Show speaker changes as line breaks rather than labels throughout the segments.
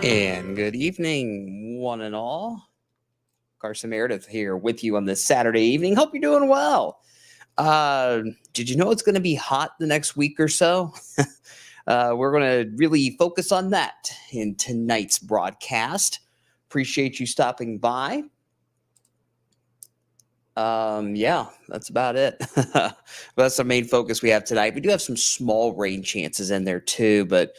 And good evening, one and all. Carson Meredith here with you on this Saturday evening. Hope you're doing well. Did you know it's going to be hot the next week or so? We're going to really focus on that in tonight's broadcast. Appreciate you stopping by. Yeah, that's about it. That's the main focus we have tonight. We do have some small rain chances in there too, but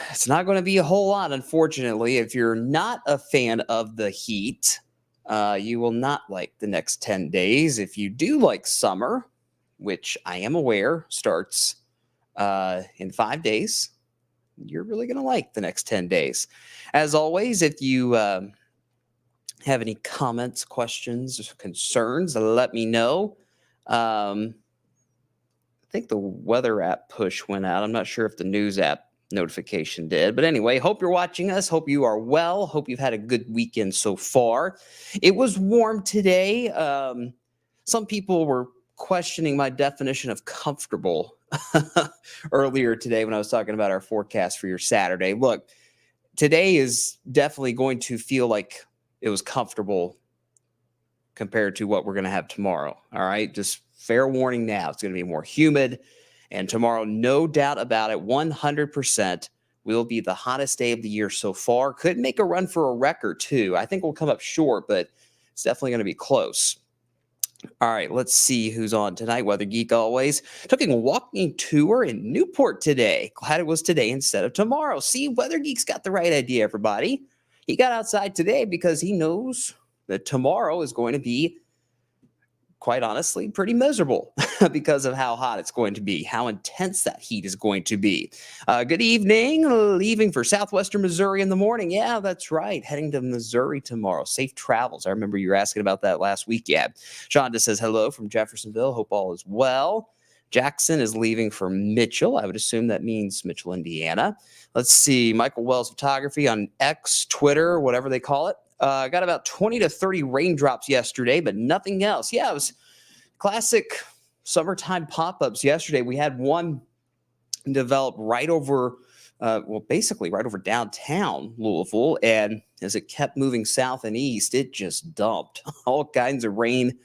it's not going to be a whole lot, unfortunately. If you're not a fan of the heat, you will not like the next 10 days. If you do like summer, which I am aware starts in 5 days, you're really going to like the next 10 days. As always, if you have any comments, questions, or concerns, let me know. I think the weather app push went out. I'm not sure if the news app notification did. But anyway, hope you're watching us. Hope you are well. Hope you've had a good weekend so far. It was warm today. Some people were questioning my definition of comfortable earlier today when I was talking about our forecast for your Saturday. Look, today is definitely going to feel like it was comfortable compared to what we're going to have tomorrow. All right. Just fair warning now. It's going to be more humid. And tomorrow, no doubt about it, 100% will be the hottest day of the year so far. Could make a run for a record, too. I think we'll come up short, but it's definitely going to be close. All right, let's see who's on tonight. Weather Geek always. Taking a walking tour in Newport today. Glad it was today instead of tomorrow. See, Weather Geek's got the right idea, everybody. He got outside today because he knows that tomorrow is going to be, quite honestly, pretty miserable because of how hot it's going to be, how intense that heat is going to be. Good evening. Leaving for southwestern Missouri in the morning. Yeah, that's right. Heading to Missouri tomorrow. Safe travels. I remember you were asking about that last week. Yeah. Shonda says hello from Jeffersonville. Hope all is well. Jackson is leaving for Mitchell. I would assume that means Mitchell, Indiana. Let's see. Michael Wells Photography on X, Twitter, whatever they call it. Got about 20 to 30 raindrops yesterday, but nothing else. Yeah, it was classic summertime pop-ups yesterday. We had one develop right over, basically right over downtown Louisville. And as it kept moving south and east, it just dumped all kinds of rain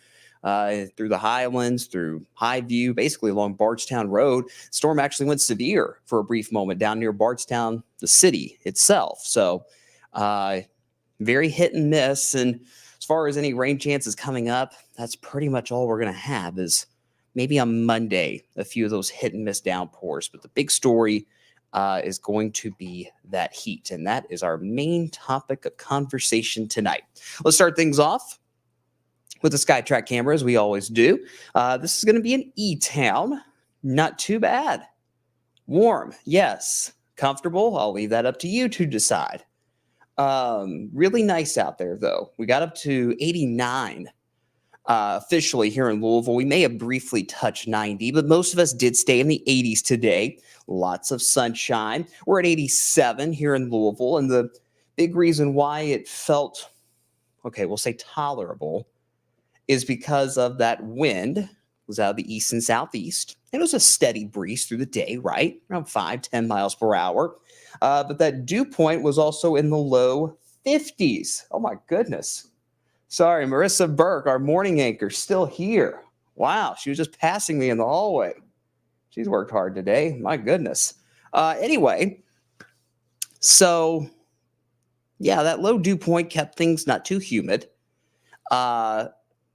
through the Highlands, through Highview, basically along Bardstown Road. Storm actually went severe for a brief moment down near Bardstown, the city itself. So very hit and miss. And as far as any rain chances coming up, that's pretty much all we're going to have is maybe on Monday, a few of those hit and miss downpours. But the big story is going to be that heat. And that is our main topic of conversation tonight. Let's start things off with the SkyTrack camera, as we always do. This is going to be an E-Town. Not too bad. Warm, yes. Comfortable, I'll leave that up to you to decide. Really nice out there, though. We got up to 89 officially here in Louisville. We may have briefly touched 90, but most of us did stay in the 80s today. Lots of sunshine. We're at 87 here in Louisville, and the big reason why it felt, okay, we'll say tolerable, is because of that wind. It was out of the east and southeast. It was a steady breeze through the day, right? Around 5-10 miles per hour. But that dew point was also in the low 50s. Oh, my goodness. Sorry, Marissa Burke, our morning anchor, still here. Wow, she was just passing me in the hallway. She's worked hard today. My goodness. Anyway, so, yeah, that low dew point kept things not too humid.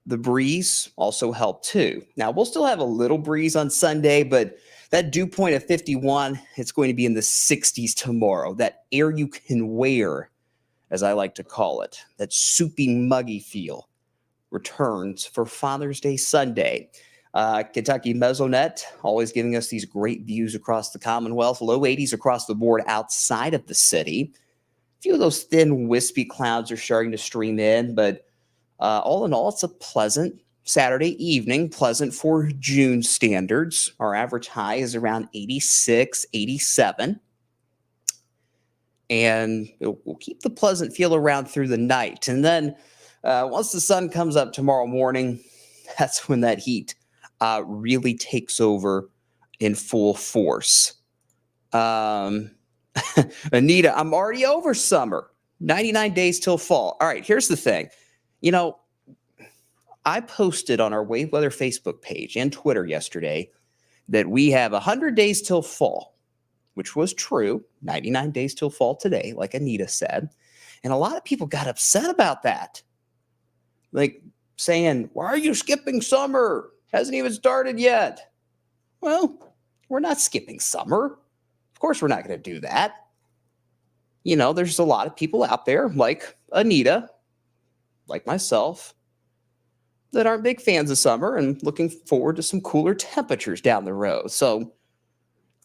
The breeze also helped too. Now, we'll still have a little breeze on Sunday, but that dew point of 51, it's going to be in the 60s tomorrow. That air you can wear, as I like to call it, that soupy, muggy feel returns for Father's Day Sunday. Kentucky Mesonet, always giving us these great views across the Commonwealth. Low 80s across the board outside of the city. A few of those thin, wispy clouds are starting to stream in, but all in all, it's a pleasant Saturday evening, pleasant for June standards. Our average high is around 86, 87. And we'll keep the pleasant feel around through the night. And then once the sun comes up tomorrow morning, that's when that heat really takes over in full force. Anita, I'm already over summer. 99 days till fall. All right, here's the thing. You know, I posted on our Wave Weather Facebook page and Twitter yesterday that we have 100 days till fall, which was true. 99 days till fall today, like Anita said. And a lot of people got upset about that. Like saying, why are you skipping summer? Hasn't even started yet. Well, we're not skipping summer. Of course, we're not going to do that. You know, there's a lot of people out there like Anita, like myself, that aren't big fans of summer and looking forward to some cooler temperatures down the road. So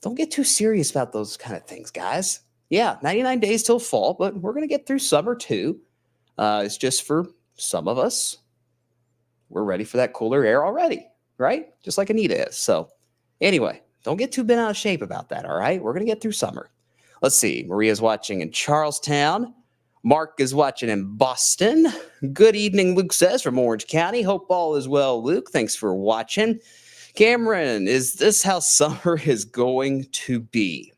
don't get too serious about those kind of things, guys. Yeah, 99 days till fall, but we're going to get through summer too. It's just for some of us, we're ready for that cooler air already, right? Just like Anita is. So anyway, don't get too bent out of shape about that, all right? We're going to get through summer. Let's see. Maria's watching in Charlestown. Mark is watching in Boston. Good evening, Luke says, from Orange County. Hope all is well, Luke. Thanks for watching. Cameron, is this how summer is going to be?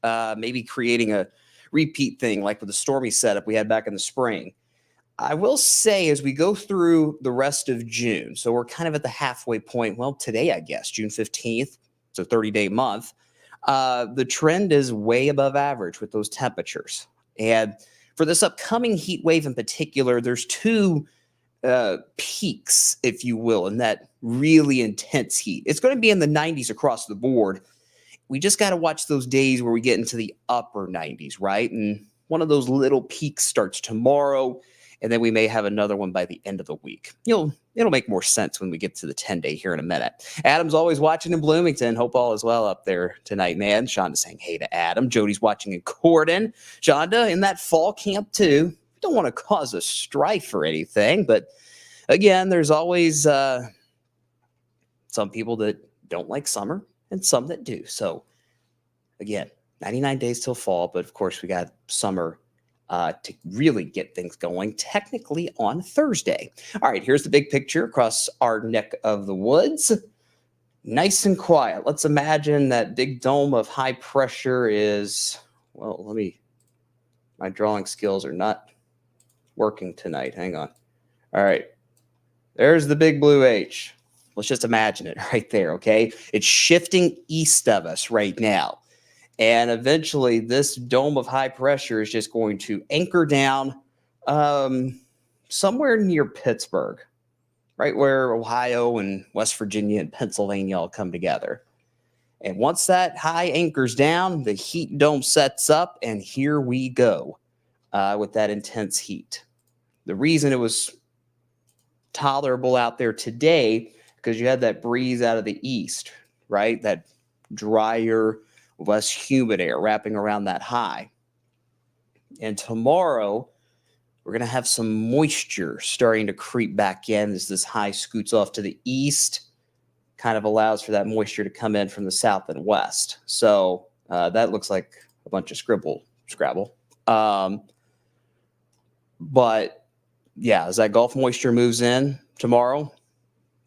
Maybe creating a repeat thing like with the stormy setup we had back in the spring. I will say as we go through the rest of June, so we're kind of at the halfway point. Well, today, I guess, June 15th. It's a 30-day month. The trend is way above average with those temperatures. And for this upcoming heat wave in particular, there's two peaks, if you will, in that really intense heat. It's going to be in the 90s across the board. We just got to watch those days where we get into the upper 90s, right? And one of those little peaks starts tomorrow, and then we may have another one by the end of the week. It'll make more sense when we get to the 10-day here in a minute. Adam's always watching in Bloomington. Hope all is well up there tonight, man. Shonda's saying hey to Adam. Jody's watching in Corden. Shonda in that fall camp too. Don't want to cause a strife or anything, but again, there's always some people that don't like summer and some that do. So again, 99 days till fall, but of course we got summer to really get things going, technically on Thursday. All right, here's the big picture across our neck of the woods. Nice and quiet. Let's imagine that big dome of high pressure is, well, my drawing skills are not working tonight. Hang on. All right, there's the big blue H. Let's just imagine it right there, okay? It's shifting east of us right now. And eventually, this dome of high pressure is just going to anchor down somewhere near Pittsburgh, right where Ohio and West Virginia and Pennsylvania all come together. And once that high anchors down, the heat dome sets up, and here we go with that intense heat. The reason it was tolerable out there today, because you had that breeze out of the east, right? That drier, less humid air wrapping around that high. And tomorrow, we're going to have some moisture starting to creep back in as this high scoots off to the east, kind of allows for that moisture to come in from the south and west. So that looks like a bunch of scrabble. But yeah, as that Gulf moisture moves in tomorrow,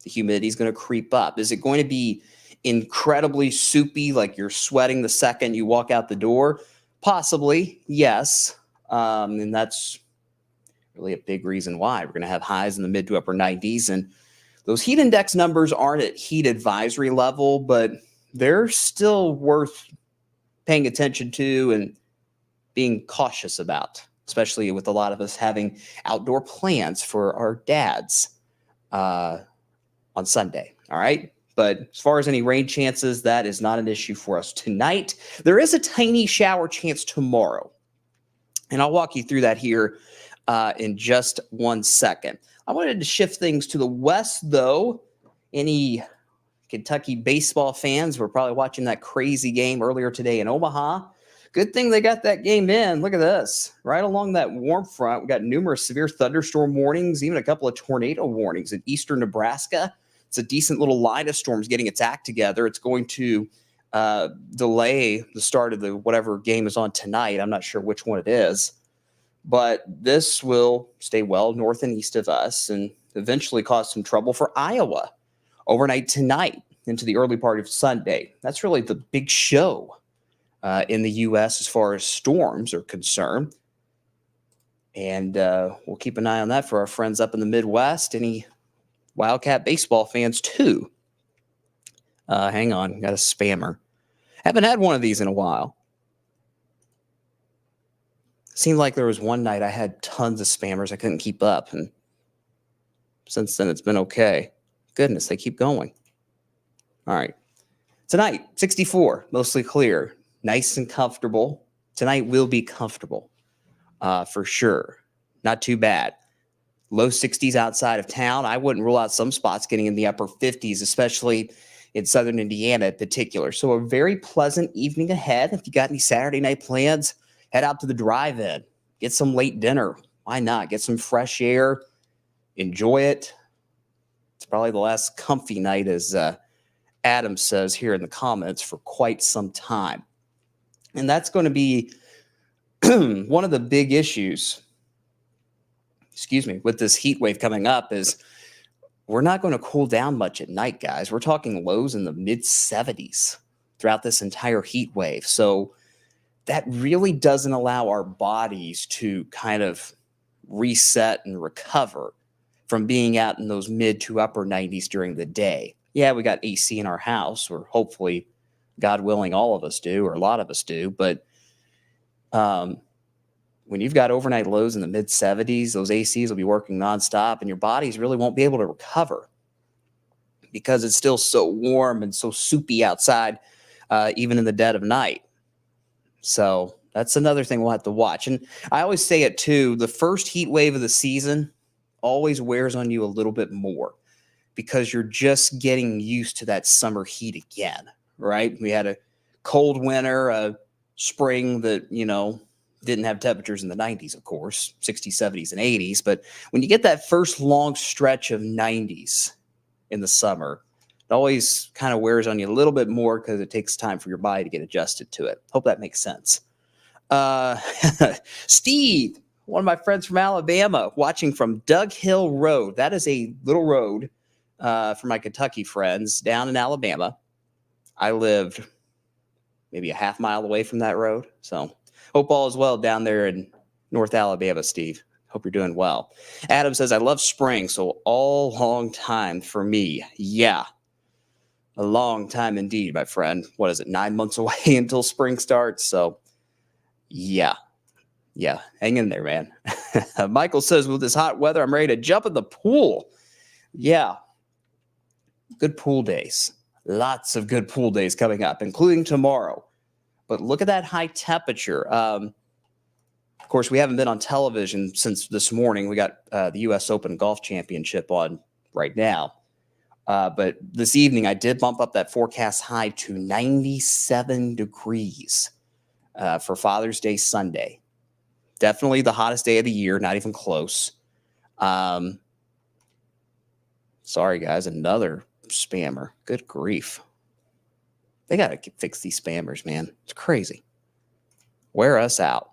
the humidity is going to creep up. Is it going to be incredibly soupy, like you're sweating the second you walk out the door? Possibly, yes. And that's really a big reason why. We're going to have highs in the mid to upper 90s. And those heat index numbers aren't at heat advisory level, but they're still worth paying attention to and being cautious about, especially with a lot of us having outdoor plans for our dads on Sunday. All right. But as far as any rain chances, that is not an issue for us tonight. There is a tiny shower chance tomorrow, and I'll walk you through that here in just 1 second. I wanted to shift things to the west, though. Any Kentucky baseball fans were probably watching that crazy game earlier today in Omaha. Good thing they got that game in. Look at this. Right along that warm front, we got numerous severe thunderstorm warnings, even a couple of tornado warnings in eastern Nebraska. It's a decent little line of storms getting its act together. It's going to delay the start of the whatever game is on tonight. I'm not sure which one it is. But this will stay well north and east of us and eventually cause some trouble for Iowa overnight tonight into the early part of Sunday. That's really the big show in the U.S. as far as storms are concerned. And we'll keep an eye on that for our friends up in the Midwest. Any Wildcat baseball fans, too. Hang on. Got a spammer. Haven't had one of these in a while. Seemed like there was one night I had tons of spammers. I couldn't keep up. And since then, it's been okay. Goodness, they keep going. All right. Tonight, 64, mostly clear. Nice and comfortable. Tonight will be comfortable for sure. Not too bad. Low 60s outside of town. I wouldn't rule out some spots getting in the upper 50s, especially in southern Indiana in particular. So a very pleasant evening ahead. If you got any Saturday night plans, head out to the drive-in. Get some late dinner. Why not? Get some fresh air. Enjoy it. It's probably the last comfy night, as Adam says here in the comments, for quite some time. And that's going to be one of the big issues, with this heat wave coming up is we're not going to cool down much at night, guys. We're talking lows in the mid 70s throughout this entire heat wave. So that really doesn't allow our bodies to kind of reset and recover from being out in those mid to upper 90s during the day. Yeah, we got AC in our house, or hopefully, God willing, all of us do, or a lot of us do. But when you've got overnight lows in the mid 70s, those ACs will be working nonstop, and your bodies really won't be able to recover because it's still so warm and so soupy outside, even in the dead of night. So that's another thing we'll have to watch. And I always say it too, the first heat wave of the season always wears on you a little bit more because you're just getting used to that summer heat again, right? We had a cold winter, a spring that, didn't have temperatures in the 90s, of course, 60s, 70s, and 80s. But when you get that first long stretch of 90s in the summer, it always kind of wears on you a little bit more because it takes time for your body to get adjusted to it. Hope that makes sense. Steve, one of my friends from Alabama, watching from Dug Hill Road. That is a little road for my Kentucky friends down in Alabama. I lived maybe a half mile away from that road. So hope all is well down there in North Alabama, Steve. Hope you're doing well. Adam says, I love spring, so all long time for me. Yeah, a long time indeed, my friend. What is it, 9 months away until spring starts? So, yeah, hang in there, man. Michael says, with this hot weather, I'm ready to jump in the pool. Yeah, good pool days. Lots of good pool days coming up, including tomorrow. But look at that high temperature. Of course, we haven't been on television since this morning. We got the U.S. Open Golf Championship on right now. But this evening, I did bump up that forecast high to 97 degrees for Father's Day Sunday. Definitely the hottest day of the year, not even close. Sorry, guys, another spammer. Good grief. They got to fix these spammers, man. It's crazy. Wear us out.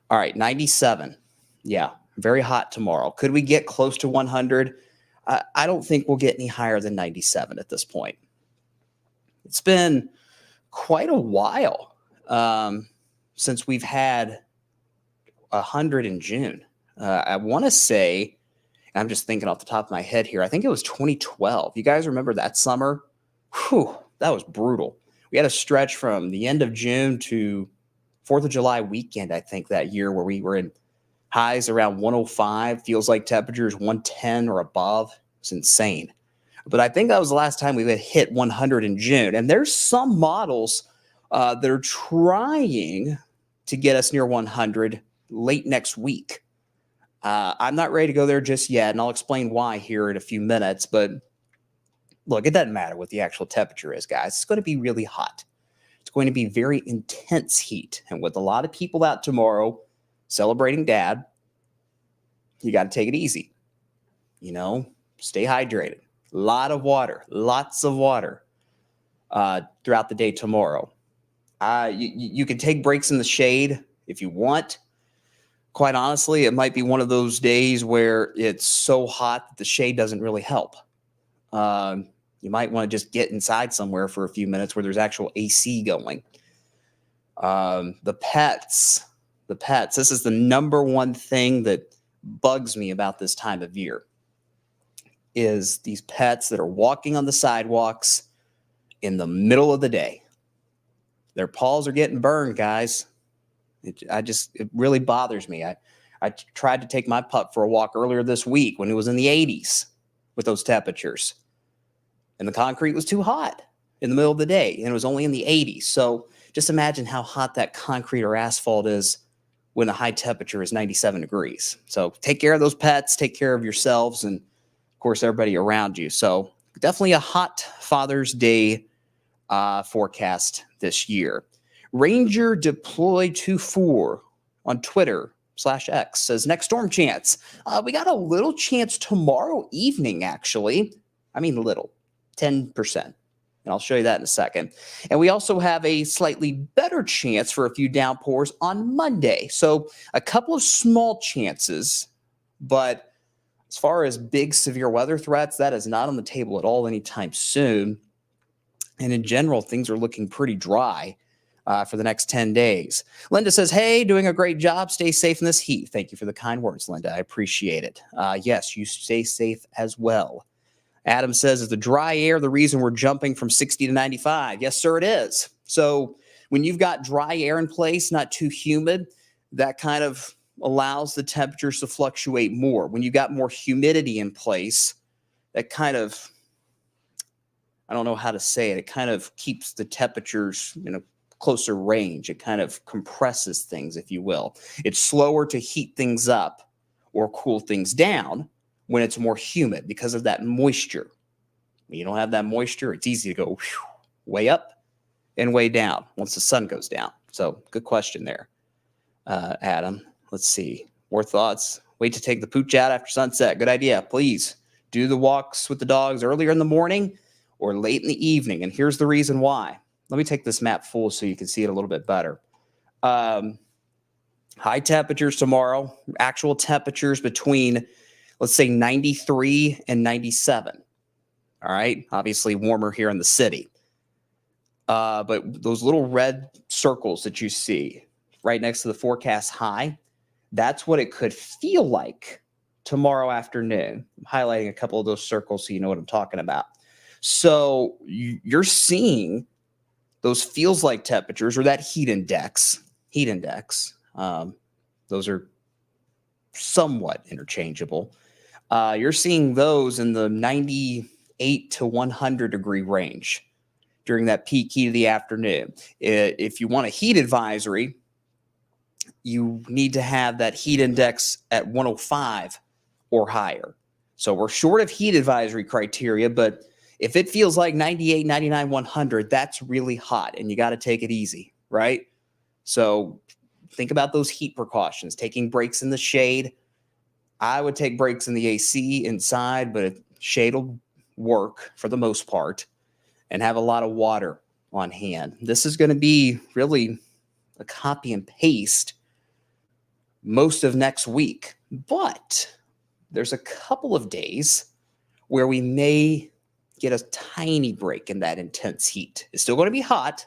All right, 97. Yeah, very hot tomorrow. Could we get close to 100? I don't think we'll get any higher than 97 at this point. It's been quite a while since we've had 100 in June. I want to say, I'm just thinking off the top of my head here, I think it was 2012. You guys remember that summer? Whew, that was brutal. We had a stretch from the end of June to 4th of July weekend, I think, that year where we were in highs around 105. Feels like temperatures 110 or above. It's insane. But I think that was the last time we had hit 100 in June. And there's some models that are trying to get us near 100 late next week. I'm not ready to go there just yet, and I'll explain why here in a few minutes. But look, it doesn't matter what the actual temperature is, guys. It's going to be really hot. It's going to be very intense heat. And with a lot of people out tomorrow celebrating Dad, you got to take it easy. Stay hydrated. A lot of water, lots of water throughout the day tomorrow. You can take breaks in the shade if you want. Quite honestly, it might be one of those days where it's so hot that the shade doesn't really help. You might want to just get inside somewhere for a few minutes where there's actual AC going. The pets, this is the number one thing that bugs me about this time of year is these pets that are walking on the sidewalks in the middle of the day. Their paws are getting burned, guys. It really bothers me. I tried to take my pup for a walk earlier this week when it was in the 80s with those temperatures, and the concrete was too hot in the middle of the day, and it was only in the 80s. So just imagine how hot that concrete or asphalt is when the high temperature is 97 degrees. So take care of those pets, take care of yourselves, and of course, everybody around you. So definitely a hot Father's Day forecast this year. Ranger Deploy 24 on Twitter/X says next storm chance. We got a little chance tomorrow evening, actually. I mean, little, 10%. And I'll show you that in a second. And we also have a slightly better chance for a few downpours on Monday. So a couple of small chances, but as far as big severe weather threats, that is not on the table at all anytime soon. And in general, things are looking pretty dry for the next 10 days. Linda says, hey, doing a great job. Stay safe in this heat. Thank you for the kind words, Linda. I appreciate it. Yes, you stay safe as well. Adam says, is the dry air the reason we're jumping from 60 to 95? Yes, sir, it is. So when you've got dry air in place, not too humid, that kind of allows the temperatures to fluctuate more. When you got more humidity in place, that kind of, I don't know how to say it, it kind of keeps the temperatures in a closer range. It kind of compresses things, if you will. It's slower to heat things up or cool things down when it's more humid because of that moisture. When you don't have that moisture, it's easy to go way up and way down once the sun goes down. So good question there, Adam. Let's see. More thoughts. Wait to take the pooch out after sunset. Good idea. Please do the walks with the dogs earlier in the morning or late in the evening. And here's the reason why. Let me take this map full so you can see it a little bit better. High temperatures tomorrow, actual temperatures between, let's say, 93 and 97. All right. Obviously warmer here in the city. But those little red circles that you see right next to the forecast high, that's what it could feel like tomorrow afternoon. I'm highlighting a couple of those circles so you know what I'm talking about. So you're seeing those feels like temperatures or that heat index. Those are somewhat interchangeable. You're seeing those in the 98 to 100 degree range during that peak heat of the afternoon. If you want a heat advisory, you need to have that heat index at 105 or higher. So we're short of heat advisory criteria, but if it feels like 98, 99, 100, that's really hot and you got to take it easy, right? So think about those heat precautions, taking breaks in the shade. I would take breaks in the AC inside, but shade will work for the most part, and have a lot of water on hand. This is going to be really a copy and paste most of next week, but there's a couple of days where we may get a tiny break in that intense heat. It's still going to be hot,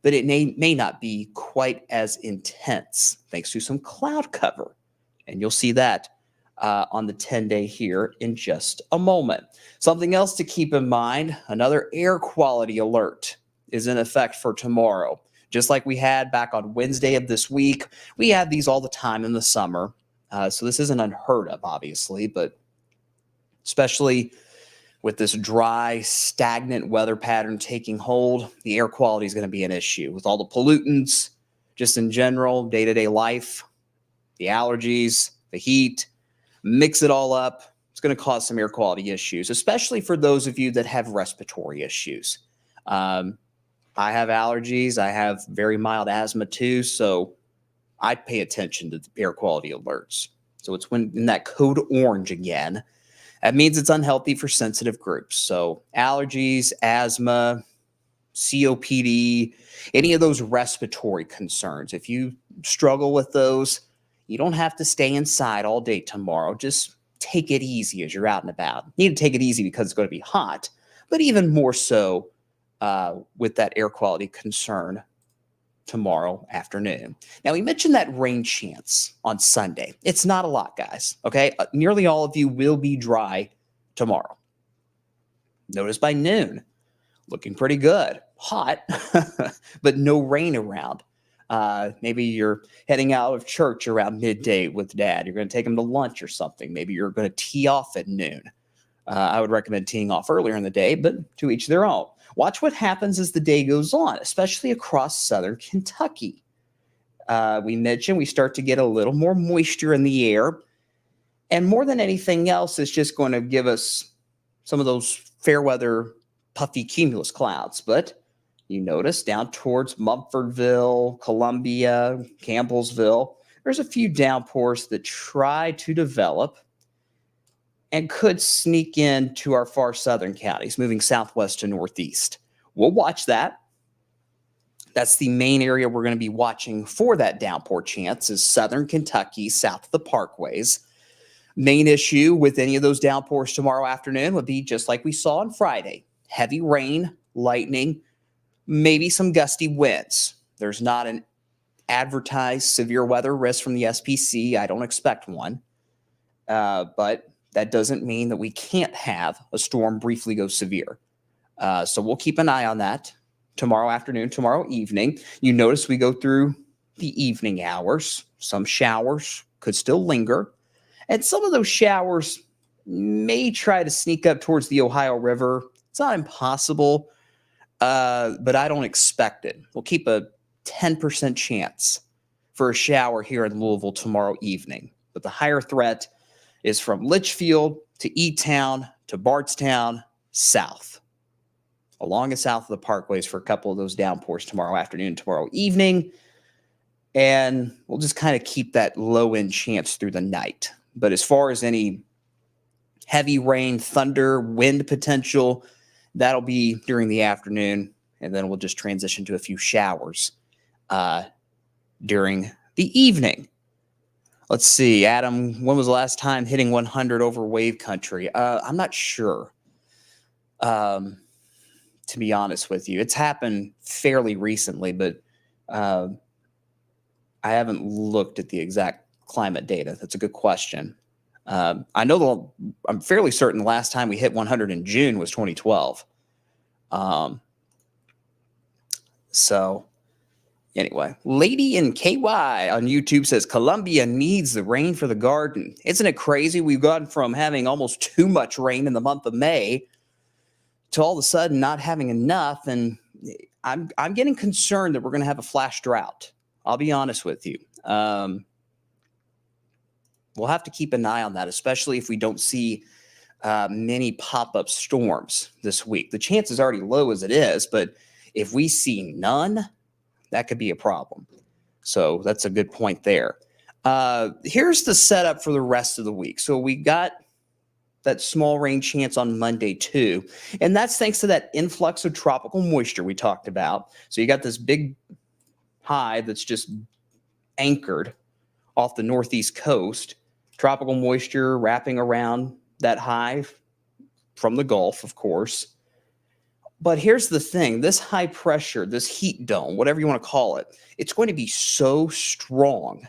but it may not be quite as intense thanks to some cloud cover. And you'll see that on the 10-day here in just a moment. Something else to keep in mind, another air quality alert is in effect for tomorrow. Just like we had back on Wednesday of this week, we have these all the time in the summer. So this isn't unheard of, obviously, but especially with this dry, stagnant weather pattern taking hold, the air quality is going to be an issue with all the pollutants, just in general, day-to-day life, the allergies, the heat, mix it all up. It's going to cause some air quality issues, especially for those of you that have respiratory issues. I have allergies. I have very mild asthma too, so I pay attention to the air quality alerts. So it's when in that code orange again, that means it's unhealthy for sensitive groups. So allergies, asthma, COPD, any of those respiratory concerns. If you struggle with those, you don't have to stay inside all day tomorrow. Just take it easy as you're out and about. You need to take it easy because it's going to be hot, but even more so with that air quality concern tomorrow afternoon. Now, we mentioned that rain chance on Sunday. It's not a lot, guys, okay? Nearly all of you will be dry tomorrow. Notice by noon, looking pretty good. Hot, but no rain around. Maybe you're heading out of church around midday with dad. You're going to take him to lunch or something. Maybe you're going to tee off at noon. I would recommend teeing off earlier in the day, but to each their own. Watch what happens as the day goes on, especially across southern Kentucky. We mentioned we start to get a little more moisture in the air. And more than anything else, it's just going to give us some of those fair weather, puffy cumulus clouds. But you notice down towards Mumfordville, Columbia, Campbellsville, there's a few downpours that try to develop and could sneak into our far southern counties, moving southwest to northeast. We'll watch that. That's the main area we're going to be watching for that downpour chance is southern Kentucky, south of the parkways. Main issue with any of those downpours tomorrow afternoon would be just like we saw on Friday. Heavy rain, lightning, maybe some gusty winds. There's not an advertised severe weather risk from the SPC. I don't expect one. But that doesn't mean that we can't have a storm briefly go severe. So we'll keep an eye on that tomorrow afternoon, tomorrow evening. You notice we go through the evening hours. Some showers could still linger. And some of those showers may try to sneak up towards the Ohio River. It's not impossible, but I don't expect it. We'll keep a 10% chance for a shower here in Louisville tomorrow evening. But the higher threat is from Litchfield to E-Town to Bardstown, south, along and south of the parkways for a couple of those downpours tomorrow afternoon, tomorrow evening. And we'll just kind of keep that low-end chance through the night. But as far as any heavy rain, thunder, wind potential, that'll be during the afternoon, and then we'll just transition to a few showers during the evening. Let's see, Adam, when was the last time hitting 100 over wave country? I'm not sure, to be honest with you. It's happened fairly recently, but I haven't looked at the exact climate data. That's a good question. I know I'm fairly certain the last time we hit 100 in June was 2012. So anyway, Lady in KY on YouTube says Columbia needs the rain for the garden. Isn't it crazy? We've gone from having almost too much rain in the month of May to all of a sudden not having enough. And I'm getting concerned that we're going to have a flash drought. I'll be honest with you. We'll have to keep an eye on that, especially if we don't see many pop-up storms this week. The chance is already low as it is, but if we see none, that could be a problem. So that's a good point there. Here's the setup for the rest of the week. So we got that small rain chance on Monday too, and that's thanks to that influx of tropical moisture we talked about. So you got this big high that's just anchored off the northeast coast, tropical moisture wrapping around that high from the Gulf, of course. But here's the thing, this high pressure, this heat dome, whatever you want to call it, it's going to be so strong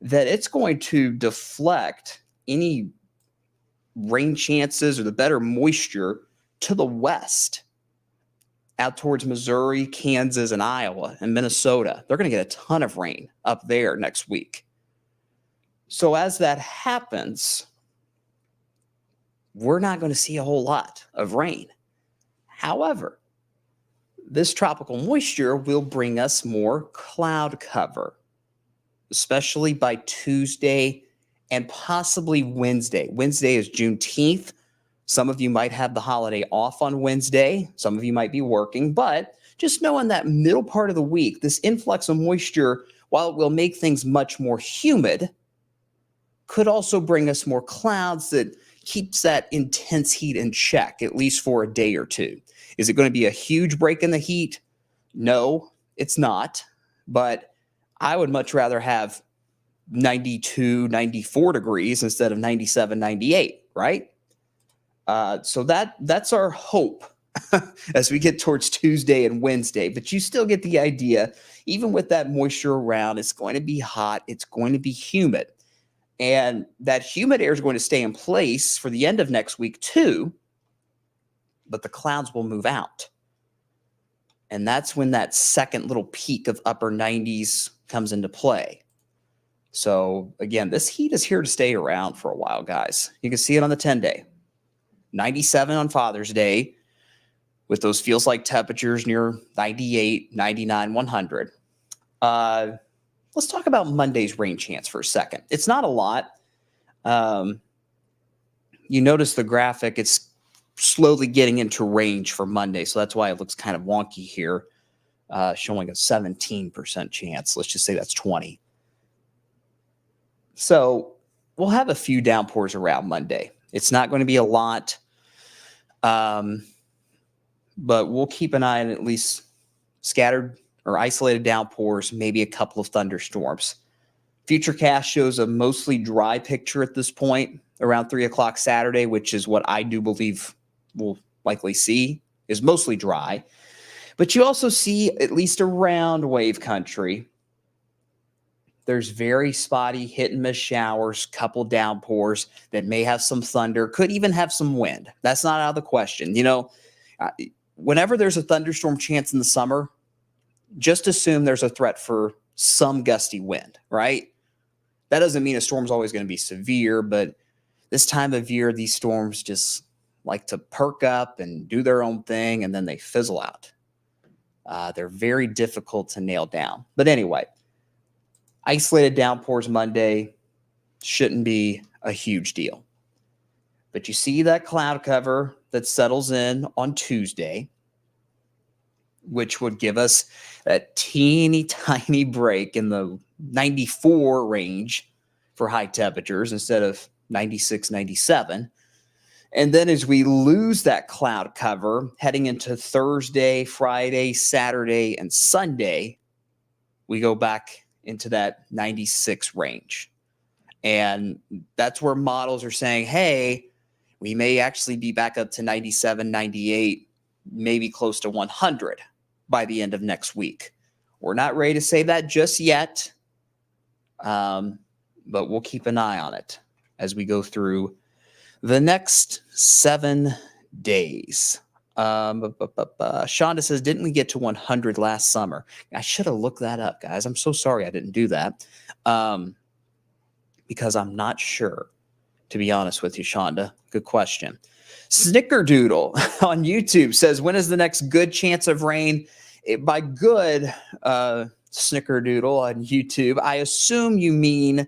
that it's going to deflect any rain chances or the better moisture to the west, out towards Missouri, Kansas, and Iowa, and Minnesota. They're going to get a ton of rain up there next week. So as that happens, we're not going to see a whole lot of rain. However, this tropical moisture will bring us more cloud cover, especially by Tuesday and possibly Wednesday. Wednesday is Juneteenth. Some of you might have the holiday off on Wednesday. Some of you might be working, but just know in that middle part of the week, this influx of moisture, while it will make things much more humid, could also bring us more clouds that keeps that intense heat in check, at least for a day or two. Is it going to be a huge break in the heat? No, it's not. But I would much rather have 92, 94 degrees instead of 97, 98, right? So that's our hope as we get towards Tuesday and Wednesday. But you still get the idea. Even with that moisture around, it's going to be hot. It's going to be humid. And that humid air is going to stay in place for the end of next week too, but the clouds will move out. And that's when that second little peak of upper 90s comes into play. So again, this heat is here to stay around for a while, guys. You can see it on the 10-day. 97 on Father's Day with those feels like temperatures near 98, 99, 100. Let's talk about Monday's rain chance for a second. It's not a lot. You notice the graphic, it's slowly getting into range for Monday. So that's why it looks kind of wonky here, showing a 17% chance. Let's just say that's 20. So we'll have a few downpours around Monday. It's not going to be a lot, but we'll keep an eye on at least scattered or isolated downpours, maybe a couple of thunderstorms. Futurecast shows a mostly dry picture at this point around 3 o'clock Saturday, which is what I do believe we'll likely see, is mostly dry. But you also see, at least around wave country, there's very spotty hit and miss showers, couple downpours that may have some thunder, could even have some wind. That's not out of the question. You know, whenever there's a thunderstorm chance in the summer, just assume there's a threat for some gusty wind, right? That doesn't mean a storm's always going to be severe, but this time of year, these storms just like to perk up and do their own thing, and then they fizzle out. They're very difficult to nail down. But anyway, isolated downpours Monday shouldn't be a huge deal. But you see that cloud cover that settles in on Tuesday, which would give us that teeny tiny break in the 94 range for high temperatures instead of 96, 97. And then as we lose that cloud cover heading into Thursday, Friday, Saturday, and Sunday, we go back into that 96 range. And that's where models are saying, hey, we may actually be back up to 97, 98, maybe close to 100 by the end of next week. We're not ready to say that just yet, but we'll keep an eye on it as we go through the next 7 days. Shonda says, didn't we get to 100 last summer? I should have looked that up, guys. I'm so sorry I didn't do that, because I'm not sure, to be honest with you, Shonda. Good question. Snickerdoodle on YouTube says, when is the next good chance of rain? By good, Snickerdoodle on YouTube, I assume you mean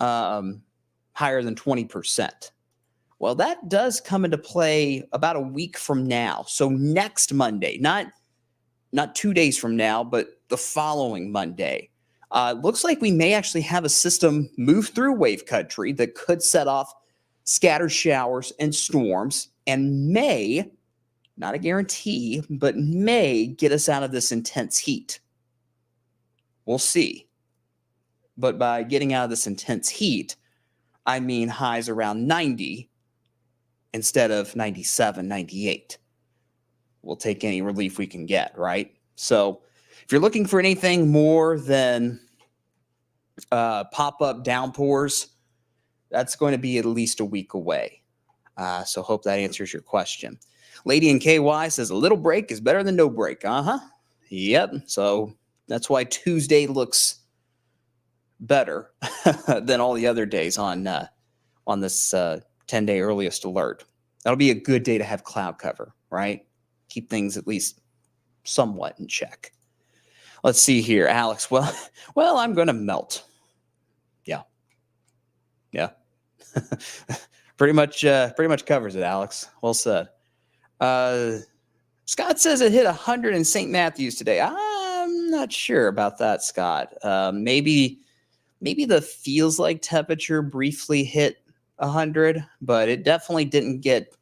higher than 20%. Well, that does come into play about a week from now. So next Monday, not 2 days from now, but the following Monday. Looks like we may actually have a system move through wave country that could set off scattered showers and storms and may, not a guarantee, but may get us out of this intense heat. We'll see. But by getting out of this intense heat, I mean highs around 90 instead of 97, 98. We'll take any relief we can get, right? So if you're looking for anything more than pop-up downpours, that's going to be at least a week away. So hope that answers your question. Lady in KY says a little break is better than no break. Yep. So that's why Tuesday looks better than all the other days on this 10-day earliest alert. That'll be a good day to have cloud cover, right? Keep things at least somewhat in check. Let's see here, Alex. Well, I'm going to melt. Yeah. pretty much covers it, Alex. Well said. Scott says it hit 100 in St. Matthews today. I'm not sure about that, Scott. Maybe the feels like temperature briefly hit 100, but it definitely didn't get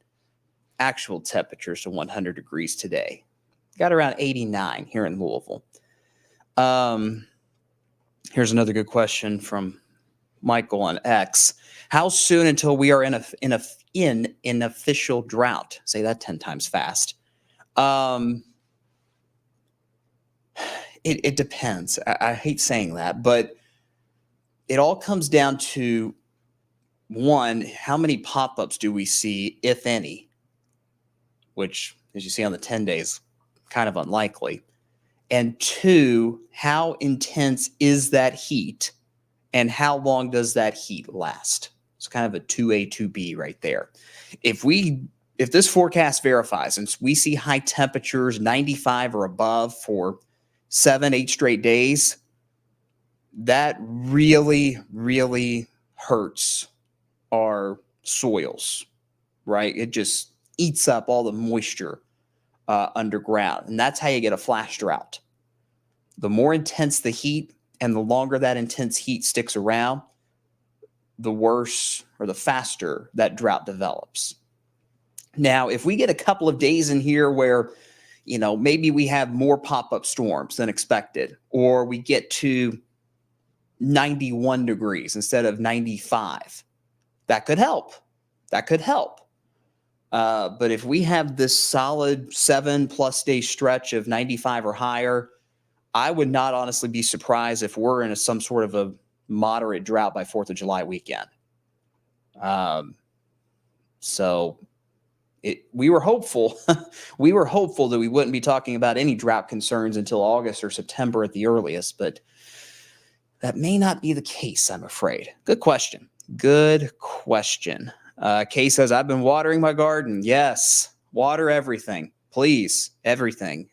actual temperatures to 100 degrees today. Got around 89 here in Louisville. Here's another good question from Michael on X. How soon until we are in an official drought? Say that 10 times fast. Um, it depends. I hate saying that, but it all comes down to one, how many pop-ups do we see, if any, which, as you see on the 10 days, kind of unlikely. And two, how intense is that heat and how long does that heat last? It's kind of a 2A, 2B right there. If this forecast verifies and we see high temperatures, 95 or above for 7, 8 straight days, that really, really hurts our soils, right? It just eats up all the moisture underground. And that's how you get a flash drought. The more intense the heat and the longer that intense heat sticks around, the worse or the faster that drought develops. Now, if we get a couple of days in here where, maybe we have more pop-up storms than expected, or we get to 91 degrees instead of 95, that could help. That could help. But if we have this solid 7+ day stretch of 95 or higher, I would not honestly be surprised if we're in some sort of a moderate drought by 4th of July weekend. So we were hopeful. We were hopeful that we wouldn't be talking about any drought concerns until August or September at the earliest, but that may not be the case, I'm afraid. Good question. Good question. Kay says, I've been watering my garden. Yes, water everything. Please, everything.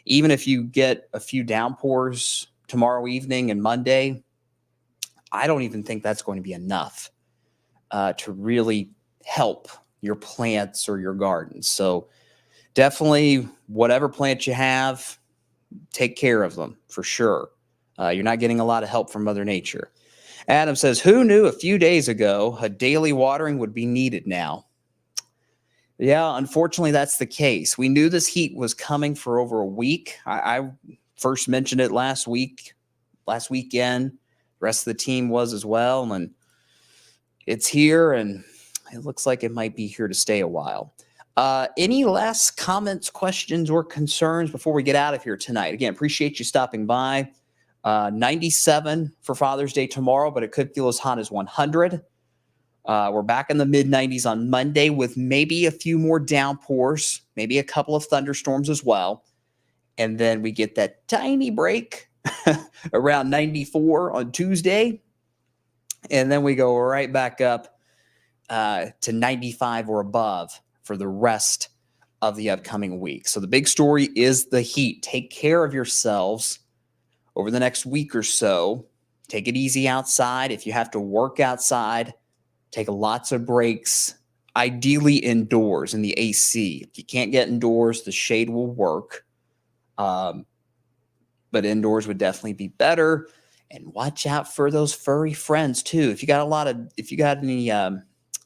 Even if you get a few downpours tomorrow evening and Monday, I don't even think that's going to be enough to really help your plants or your gardens. So definitely whatever plants you have, take care of them for sure. You're not getting a lot of help from Mother Nature. Adam says, who knew a few days ago a daily watering would be needed now? Yeah, unfortunately, that's the case. We knew this heat was coming for over a week. I first mentioned it last weekend. The rest of the team was as well. And it's here, and it looks like it might be here to stay a while. Any last comments, questions, or concerns before we get out of here tonight? Again, appreciate you stopping by. 97 for Father's Day tomorrow, but it could feel as hot as 100. We're back in the mid-90s on Monday with maybe a few more downpours, maybe a couple of thunderstorms as well. And then we get that tiny break around 94 on Tuesday. And then we go right back up to 95 or above for the rest of the upcoming week. So the big story is the heat. Take care of yourselves over the next week or so. Take it easy outside. If you have to work outside, take lots of breaks, ideally indoors in the AC. If you can't get indoors, the shade will work. But indoors would definitely be better. And watch out for those furry friends too. If you got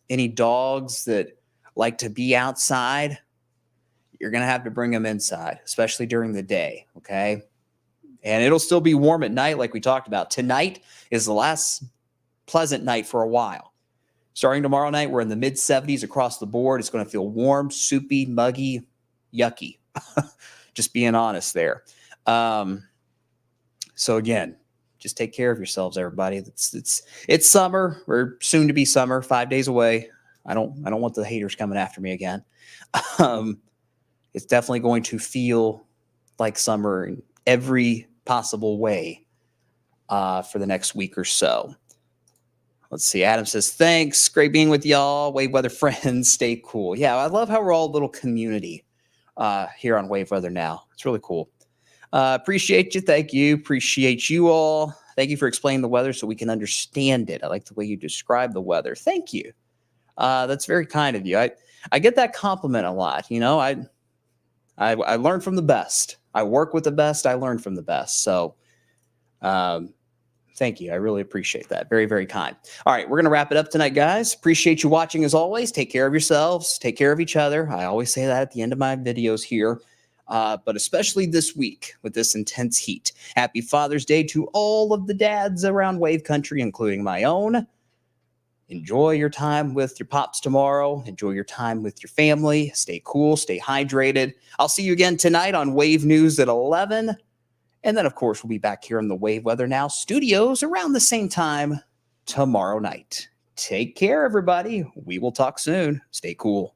any dogs that like to be outside, you're going to have to bring them inside, especially during the day. Okay. And it'll still be warm at night. Like we talked about, tonight is the last pleasant night for a while. Starting tomorrow night, we're in the mid-70s across the board. It's going to feel warm, soupy, muggy, yucky. Just being honest there. So again, just take care of yourselves, everybody. It's summer, or soon to be summer, 5 days away. I don't want the haters coming after me again. It's definitely going to feel like summer in every possible way for the next week or so. Let's see. Adam says, thanks. Great being with y'all. Wave Weather friends. Stay cool. Yeah, I love how we're all a little community here on Wave Weather now. It's really cool. Appreciate you. Thank you. Appreciate you all. Thank you for explaining the weather so we can understand it. I like the way you describe the weather. Thank you. That's very kind of you. I get that compliment a lot. I learn from the best. I work with the best. I learn from the best. So, thank you. I really appreciate that. Very, very kind. All right, we're going to wrap it up tonight, guys. Appreciate you watching as always. Take care of yourselves. Take care of each other. I always say that at the end of my videos here, but especially this week with this intense heat. Happy Father's Day to all of the dads around Wave Country, including my own. enjoy your time with your pops tomorrow. Enjoy your time with your family. Stay cool, stay hydrated. I'll see you again tonight on Wave News at 11. And then, of course, we'll be back here in the Wave Weather Now studios around the same time tomorrow night. Take care, everybody. We will talk soon. Stay cool.